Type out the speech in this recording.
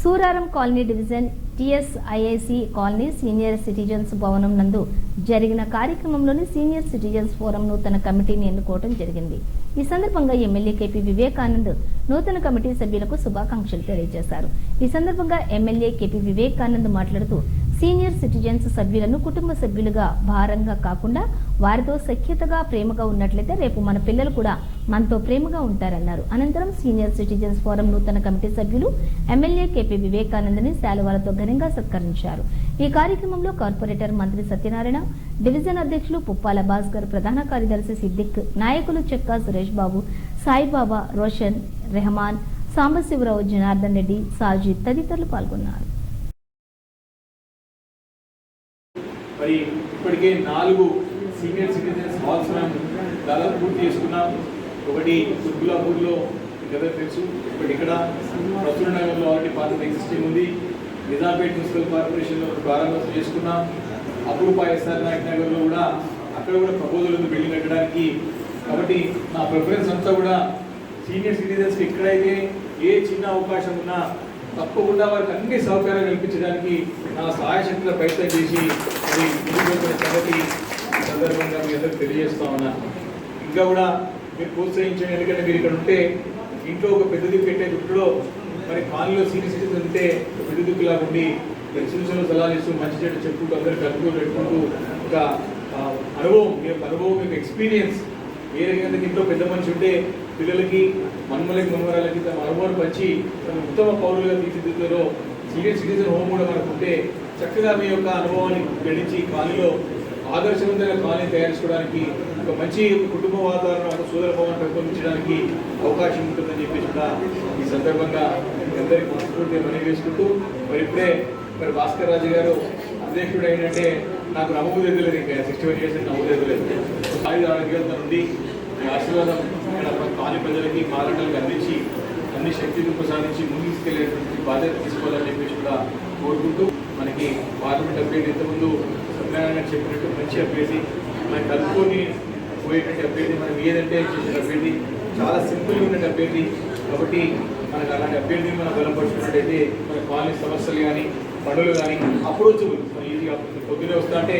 Suraram colony division TSIIC colony senior citizens భవనం నందు జరిగిన కార్యక్రమంలోని సీనియర్ సిటిజన్స్ ఫోరం నూతన కమిటీని ఎన్నుకోవడం జరిగింది. ఈ సందర్భంగా ఎమ్మెల్యే కేపీ వివేకానంద్ నూతన కమిటీ సభ్యులకు శుభాకాంక్షలు తెలియజేశారు. ఈ సందర్భంగా ఎమ్మెల్యే కేపీ వివేకానంద్ మాట్లాడుతూ సీనియర్ సిటిజన్స్ సభ్యులను కుటుంబ సభ్యులుగా భారంగా కాకుండా వారితో సఖ్యతగా ప్రేమగా ఉన్నట్లయితే రేపు మన పిల్లలు కూడా మనతో ప్రేమగా ఉంటారన్నారు. అనంతరం సీనియర్ సిటిజన్స్ ఫోరం నూతన కమిటీ సభ్యులు ఎమ్మెల్యే కేపీ వివేకానంద్ని శాలువాలతో ఘనంగా సత్కరించారు. ఈ కార్యక్రమంలో కార్పొరేటర్ మంత్రి సత్యనారాయణ, డివిజన్ అధ్యక్షులు పుప్పాల భాస్కర్, ప్రధాన కార్యదర్శి సిద్దిక్, నాయకులు చెక్కా సురేష్ బాబు, సాయిబాబా, రోషన్, రెహమాన్, సాంబశివరావు, జనార్దన్ రెడ్డి, సాజిద్ తదితరులు పాల్గొన్నారు. మరి ఇప్పటికే 4 సీనియర్ సిటిజన్స్ హాల్స్ మనం దాదాపు పూర్తి చేసుకున్నాం. ఒకటి తుర్గులాపూర్లో కదా తెలుసు, ఇప్పుడు ఇక్కడ ప్రచురణ నగర్లో ఆల్రెడీ పాత ఎగ్జిస్టింగ్ ఉంది. నిజాంపేట్ మున్సిపల్ కార్పొరేషన్లో ప్రారంభం చేసుకున్నాం. అపురూప ఎస్ఆర్ నాయక్ నగర్లో కూడా అక్కడ కూడా ప్రపోజల్ ఉంది బిల్డింగ్ కట్టడానికి. కాబట్టి నా ప్రిఫరెన్స్ అంతా కూడా సీనియర్ సిటిజన్స్కి ఎక్కడైతే ఏ చిన్న అవకాశం ఉన్నా తప్పకుండా వారికి అన్ని సౌకర్యాలు కల్పించడానికి నా సహాయ శక్తిగా ప్రయత్నం చేసి అది ముందుకు సంగతి సందర్భంగా మీ అందరికి తెలియజేస్తా ఉన్నా. ఇంకా కూడా మీరు ప్రోత్సహించండి. ఎందుకంటే మీరు ఇక్కడ ఉంటే ఇంట్లో ఒక పెద్ద దిక్కు పెట్టే దుట్టులో మరి కాలనీలో సీనియర్ సిటిజన్ ఉంటే పెద్ద దిక్కులాగా ఉండి చిన్న చిన్న సలహాలు ఇస్తూ మంచి చెట్టు చెప్పుకుంటూ అందరు కలుపుతూ పెట్టుకుంటూ ఒక అనుభవం మీకు ఎక్స్పీరియన్స్ ఏ రకంగా ఇంట్లో పెద్ద మనిషి ఉంటే పిల్లలకి మన్మలకి మన్మరాలకి తమ అనుభవం పంచి తమ ఉత్తమ పౌరులుగా తీర్చిదిద్దులో సీనియర్ సిటిజన్ హోమ్ కూడా మనకు ఉంటే చక్కగా మీ యొక్క అనుభవాన్ని గడించి కాలనీలో ఆదర్శవంతంగా కాలనీ తయారు చేసుకోవడానికి ఒక మంచి కుటుంబ వాతావరణం, ఒక సోదర భావాన్ని పెంపొందించడానికి అవకాశం ఉంటుందని చెప్పేసి కూడా ఈ సందర్భంగా అందరికీ మనస్ఫూర్తిగా మనవి వేసుకుంటూ మరి ఇప్పుడే మరి భాస్కర్ రాజు గారు అధ్యక్షుడు ఏంటంటే నాకు నమ్మకం ఎదులేదు. ఇంకా 61 years నమ్మకం ఎదులేదు. ఆరోగ్యాలతో నుండి మీ ఆశీర్వాదం ఇక్కడ కాలనీ ప్రజలకి మారాటలకు అందించి అన్ని శక్తిని ప్రసాదించి ముందుకు తీసుకెళ్లేటువంటి బాధ్యత తీసుకోవాలని చెప్పేసి కూడా కోరుకుంటూ మనకి పార్లమెంట్ అభ్యర్థి ఇంతకుముందు సత్యనారాయణ చెప్పినట్టు మంచి అభ్యర్థి, మనకి కలుపుకొని పోయేటువంటి అభ్యర్థి, మనం ఏదంటే చేసిన అభ్యర్థి, చాలా సింపుల్గా ఉన్న అభ్యర్థి. కాబట్టి మనకు అలాంటి అభ్యర్థిని మనం బలపరుచుకున్నట్టయితే మన కాలనీ సమస్యలు కానీ పనులు కానీ అప్రోచబుల్ ఈజీగా పొద్దునే వస్తా అంటే